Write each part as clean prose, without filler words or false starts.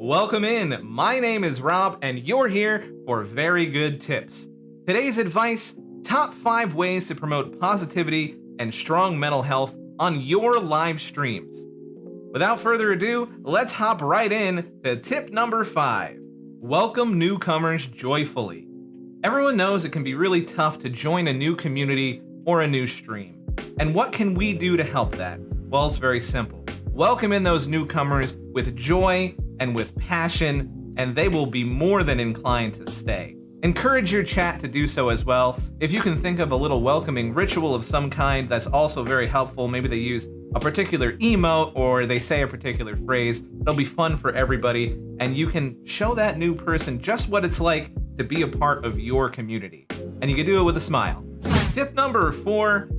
Welcome in. My name is Rob, and you're here for Very Good Tips. Today's advice: top 5 ways to promote positivity and strong mental health on your live streams. Without further ado, let's hop right in to tip number 5. Welcome newcomers joyfully. Everyone knows it can be really tough to join a new community or a new stream. And what can we do to help that? Well, it's very simple. Welcome in those newcomers with joy and with passion, and they will be more than inclined to stay. Encourage your chat to do so as well. If you can think of a little welcoming ritual of some kind, that's also very helpful. Maybe they use a particular emote or they say a particular phrase. It'll be fun for everybody, and you can show that new person just what it's like to be a part of your community. And you can do it with a smile. Tip number 4.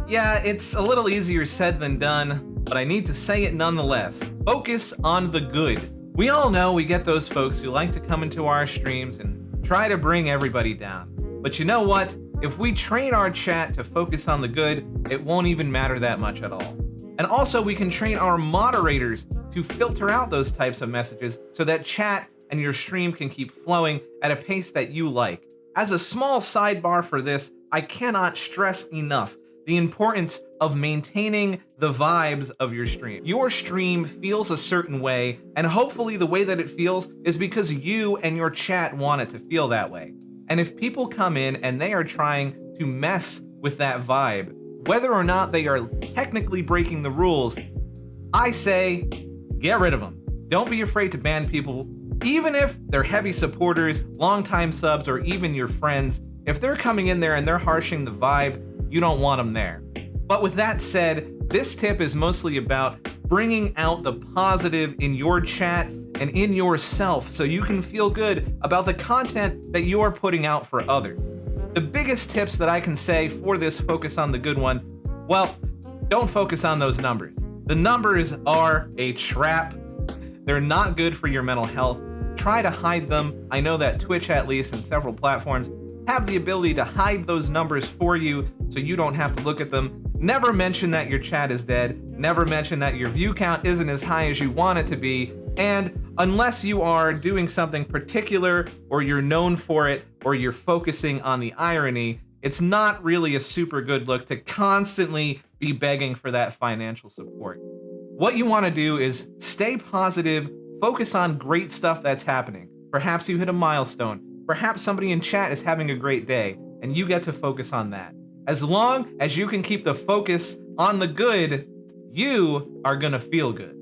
Yeah, it's a little easier said than done, but I need to say it nonetheless. Focus on the good. We all know we get those folks who like to come into our streams and try to bring everybody down. But you know what? If we train our chat to focus on the good, it won't even matter that much at all. And also, we can train our moderators to filter out those types of messages so that chat and your stream can keep flowing at a pace that you like. As a small sidebar for this, I cannot stress enough the importance of maintaining the vibes of your stream. Your stream feels a certain way, and hopefully the way that it feels is because you and your chat want it to feel that way. And if people come in and they are trying to mess with that vibe, whether or not they are technically breaking the rules, I say get rid of them. Don't be afraid to ban people, even if they're heavy supporters, longtime subs, or even your friends. If they're coming in there and they're harshing the vibe, you don't want them there. But with that said, this tip is mostly about bringing out the positive in your chat and in yourself so you can feel good about the content that you are putting out for others. The biggest tips that I can say for this focus on the good one, well, don't focus on those numbers. The numbers are a trap. They're not good for your mental health. Try to hide them. I know that Twitch, at least, and several platforms have the ability to hide those numbers for you so you don't have to look at them. Never mention that your chat is dead. Never mention that your view count isn't as high as you want it to be. And unless you are doing something particular or you're known for it or you're focusing on the irony, it's not really a super good look to constantly be begging for that financial support. What you want to do is stay positive, focus on great stuff that's happening. Perhaps you hit a milestone. Perhaps somebody in chat is having a great day, and you get to focus on that. As long as you can keep the focus on the good, you are gonna feel good.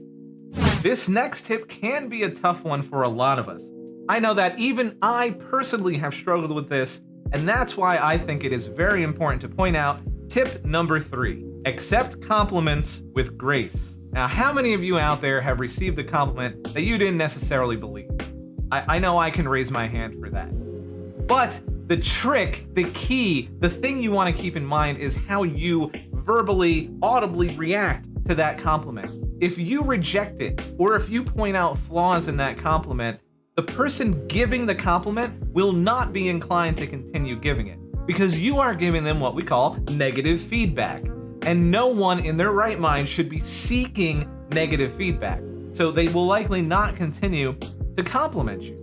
This next tip can be a tough one for a lot of us. I know that even I personally have struggled with this, and that's why I think it is very important to point out tip number 3. Accept compliments with grace. Now, how many of you out there have received a compliment that you didn't necessarily believe? I know I can raise my hand for that. But the trick, the key, the thing you want to keep in mind is how you verbally, audibly react to that compliment. If you reject it, or if you point out flaws in that compliment, the person giving the compliment will not be inclined to continue giving it, because you are giving them what we call negative feedback. And no one in their right mind should be seeking negative feedback. So they will likely not continue to compliment you.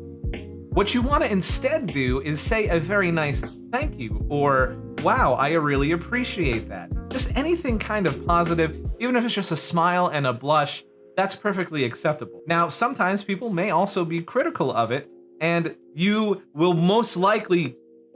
What you want to instead do is say a very nice thank you, or wow, I really appreciate that. Just anything kind of positive, even if it's just a smile and a blush, that's perfectly acceptable. Now, sometimes people may also be critical of it, and you will most likely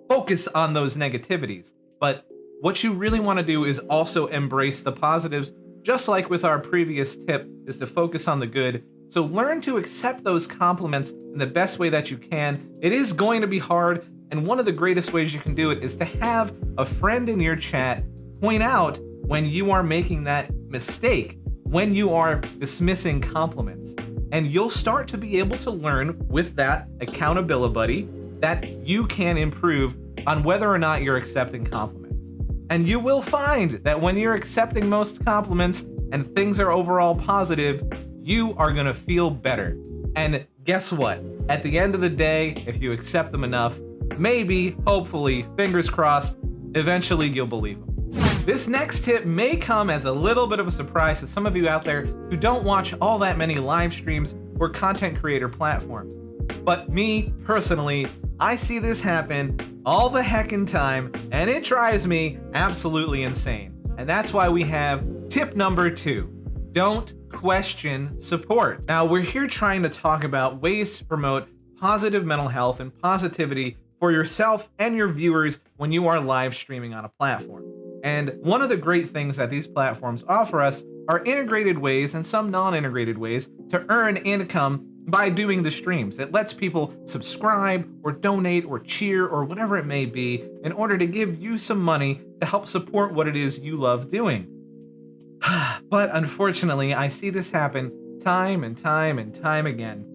focus on those negativities. But what you really want to do is also embrace the positives, just like with our previous tip, is to focus on the good. So learn to accept those compliments in the best way that you can. It is going to be hard, and one of the greatest ways you can do it is to have a friend in your chat point out when you are making that mistake, when you are dismissing compliments. And you'll start to be able to learn with that accountability buddy that you can improve on whether or not you're accepting compliments. And you will find that when you're accepting most compliments and things are overall positive, you are gonna feel better. And guess what? At the end of the day, if you accept them enough, maybe, hopefully, fingers crossed, eventually you'll believe them. This next tip may come as a little bit of a surprise to some of you out there who don't watch all that many live streams or content creator platforms. But me, personally, I see this happen all the heckin' time, and it drives me absolutely insane. And that's why we have tip number 2. Don't question support. Now, we're here trying to talk about ways to promote positive mental health and positivity for yourself and your viewers when you are live streaming on a platform. And one of the great things that these platforms offer us are integrated ways and some non-integrated ways to earn income by doing the streams. It lets people subscribe or donate or cheer or whatever it may be in order to give you some money to help support what it is you love doing. But unfortunately, I see this happen time and time and time again.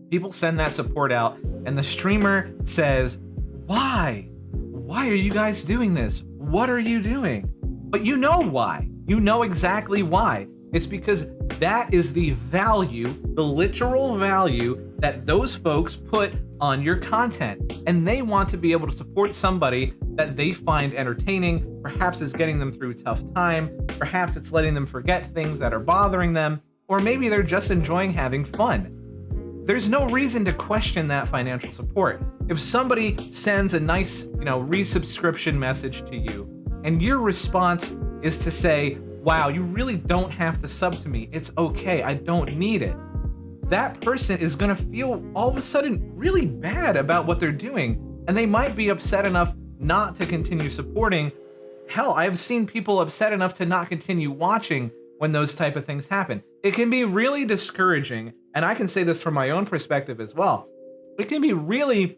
People send that support out and the streamer says, why? Why are you guys doing this? What are you doing? But you know why. You know exactly why. It's because that is the value, the literal value that those folks put on your content. And they want to be able to support somebody that they find entertaining. Perhaps it's getting them through a tough time. Perhaps it's letting them forget things that are bothering them. Or maybe they're just enjoying having fun. There's no reason to question that financial support. If somebody sends a nice, resubscription message to you, and your response is to say, wow, you really don't have to sub to me. It's okay, I don't need it. That person is gonna feel all of a sudden really bad about what they're doing, and they might be upset enough not to continue supporting. Hell, I've seen people upset enough to not continue watching when those type of things happen. It can be really discouraging, and I can say this from my own perspective as well. It can be really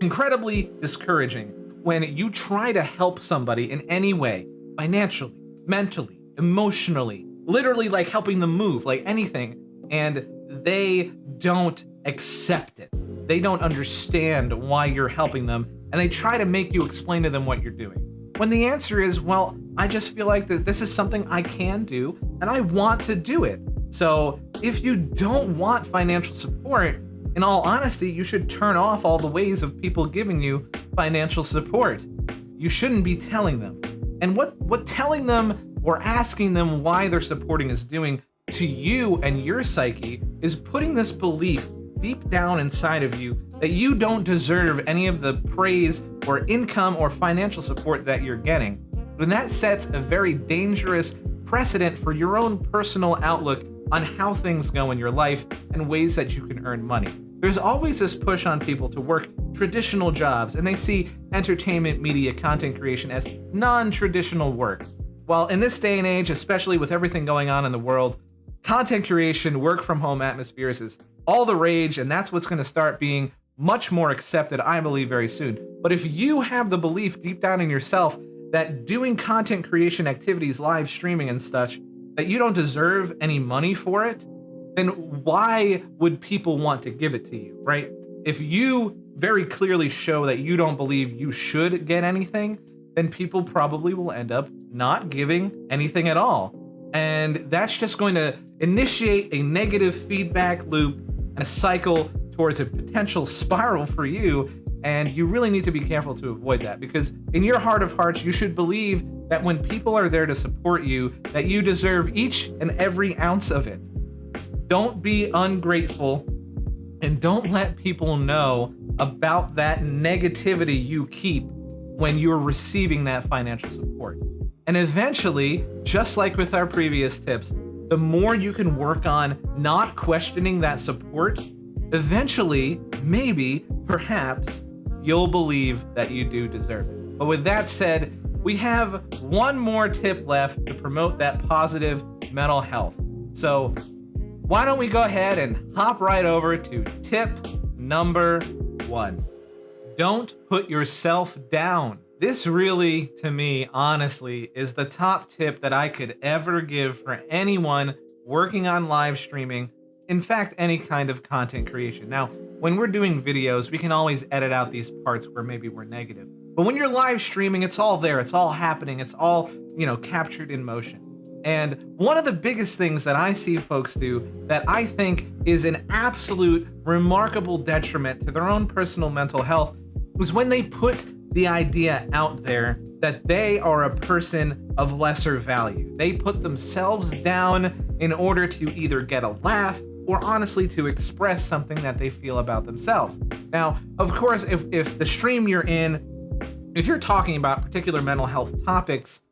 incredibly discouraging when you try to help somebody in any way, financially, mentally, emotionally, literally like helping them move, like anything, and they don't accept it. They don't understand why you're helping them, and they try to make you explain to them what you're doing. When the answer is, well, I just feel like this is something I can do, and I want to do it. So if you don't want financial support, in all honesty, you should turn off all the ways of people giving you financial support. You shouldn't be telling them. And what telling them or asking them why they're supporting is doing to you and your psyche is putting this belief deep down inside of you that you don't deserve any of the praise or income or financial support that you're getting. And that sets a very dangerous precedent for your own personal outlook on how things go in your life and ways that you can earn money. There's always this push on people to work traditional jobs, and they see entertainment, media, content creation as non-traditional work. Well, in this day and age, especially with everything going on in the world, content creation, work from home atmospheres is all the rage, and that's what's going to start being much more accepted, I believe, very soon. But if you have the belief deep down in yourself that doing content creation activities, live streaming and such, that you don't deserve any money for it, then why would people want to give it to you, right? If you very clearly show that you don't believe you should get anything, then people probably will end up not giving anything at all. And that's just going to initiate a negative feedback loop and a cycle towards a potential spiral for you. And you really need to be careful to avoid that, because in your heart of hearts, you should believe that when people are there to support you, that you deserve each and every ounce of it. Don't be ungrateful, and don't let people know about that negativity you keep when you're receiving that financial support. And eventually, just like with our previous tips, the more you can work on not questioning that support, eventually, maybe, perhaps, you'll believe that you do deserve it. But with that said, we have one more tip left to promote that positive mental health. So why don't we go ahead and hop right over to tip number 1. Don't put yourself down. This really, to me, honestly, is the top tip that I could ever give for anyone working on live streaming. In fact, any kind of content creation. Now, when we're doing videos, we can always edit out these parts where maybe we're negative. But when you're live streaming, it's all there, it's all happening, it's all, captured in motion. And one of the biggest things that I see folks do that I think is an absolute remarkable detriment to their own personal mental health is when they put the idea out there that they are a person of lesser value. They put themselves down in order to either get a laugh or honestly to express something that they feel about themselves. Now, of course, if the stream you're in, if you're talking about particular mental health topics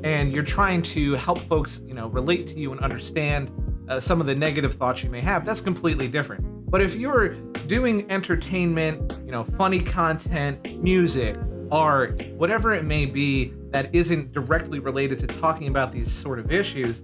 and you're trying to help folks, relate to you and understand some of the negative thoughts you may have, that's completely different. But if you're doing entertainment, funny content, music, art, whatever it may be that isn't directly related to talking about these sort of issues,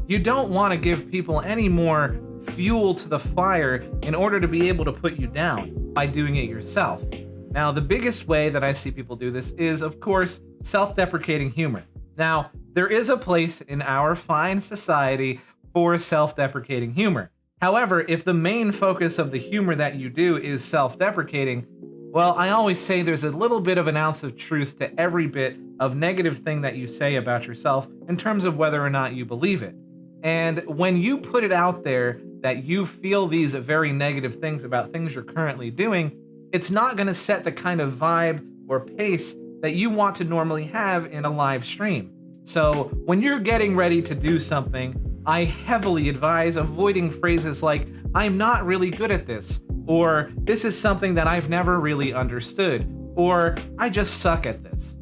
you don't want to give people any more fuel to the fire in order to be able to put you down by doing it yourself. Now, the biggest way that I see people do this is, of course, self-deprecating humor. Now, there is a place in our fine society for self-deprecating humor. However, if the main focus of the humor that you do is self-deprecating, well, I always say there's a little bit of an ounce of truth to every bit of negative thing that you say about yourself in terms of whether or not you believe it. And when you put it out there that you feel these very negative things about things you're currently doing, it's not going to set the kind of vibe or pace that you want to normally have in a live stream. So when you're getting ready to do something, I heavily advise avoiding phrases like, "I'm not really good at this," or "this is something that I've never really understood," or "I just suck at this."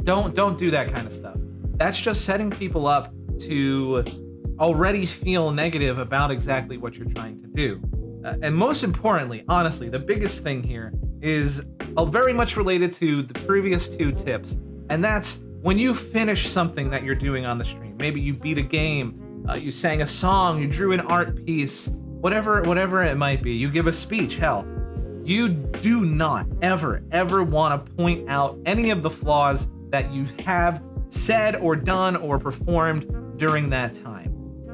Don't do that kind of stuff. That's just setting people up to already feel negative about exactly what you're trying to do. And most importantly, honestly, the biggest thing here is very much related to the previous two tips, and that's when you finish something that you're doing on the stream. Maybe you beat a game, you sang a song, you drew an art piece, whatever it might be. You give a speech, hell. You do not ever want to point out any of the flaws that you have said or done or performed during that time.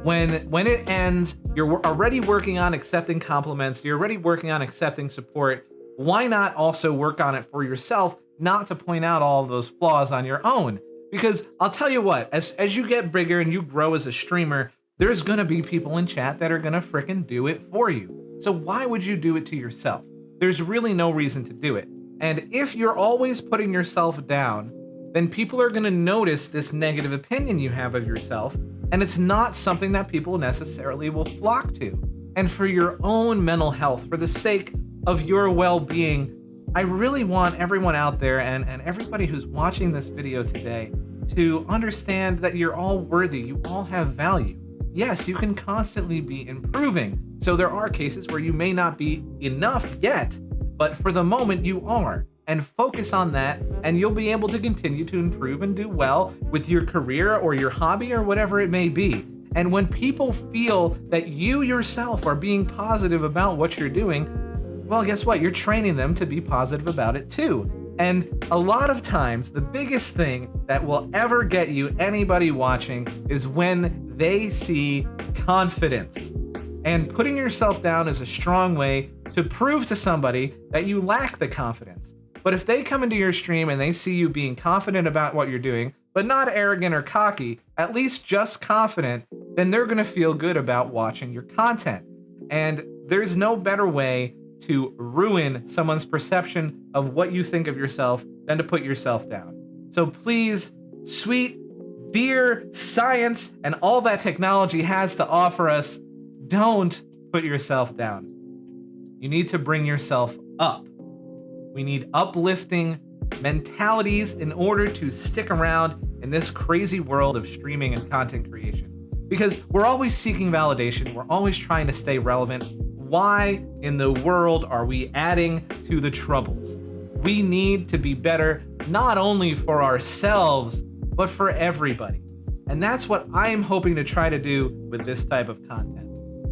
When it ends, you're already working on accepting compliments, you're already working on accepting support. Why not also work on it for yourself, not to point out all of those flaws on your own? Because I'll tell you what, as you get bigger and you grow as a streamer, there's gonna be people in chat that are gonna frickin' do it for you. So why would you do it to yourself? There's really no reason to do it. And if you're always putting yourself down, then people are gonna notice this negative opinion you have of yourself, and it's not something that people necessarily will flock to. And for your own mental health, for the sake of your well-being, I really want everyone out there and everybody who's watching this video today to understand that you're all worthy, you all have value. Yes, you can constantly be improving. So there are cases where you may not be enough yet, but for the moment you are. And focus on that, and you'll be able to continue to improve and do well with your career or your hobby or whatever it may be. And when people feel that you yourself are being positive about what you're doing, well, guess what? You're training them to be positive about it too. And a lot of times, the biggest thing that will ever get you anybody watching is when they see confidence. And putting yourself down is a strong way to prove to somebody that you lack the confidence. But if they come into your stream and they see you being confident about what you're doing, but not arrogant or cocky, at least just confident, then they're gonna feel good about watching your content. And there's no better way to ruin someone's perception of what you think of yourself than to put yourself down. So please, sweet, dear science and all that technology has to offer us, don't put yourself down. You need to bring yourself up. We need uplifting mentalities in order to stick around in this crazy world of streaming and content creation. Because we're always seeking validation, we're always trying to stay relevant. Why in the world are we adding to the troubles? We need to be better, not only for ourselves, but for everybody. And that's what I'm hoping to try to do with this type of content.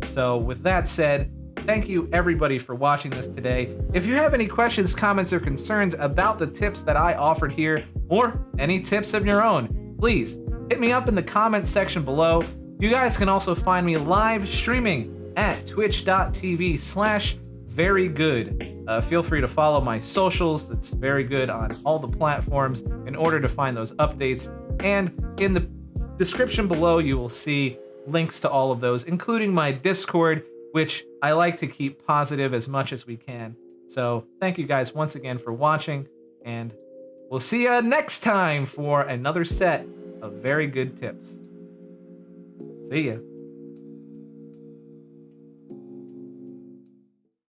So with that said, thank you everybody for watching this today. If you have any questions, comments, or concerns about the tips that I offered here, or any tips of your own, please hit me up in the comments section below. You guys can also find me live streaming at twitch.tv/varygoode. Feel free to follow my socials. It's very good on all the platforms in order to find those updates. And in the description below, you will see links to all of those, including my Discord, which I like to keep positive as much as we can. So thank you guys once again for watching, and we'll see you next time for another set of very good tips. See ya.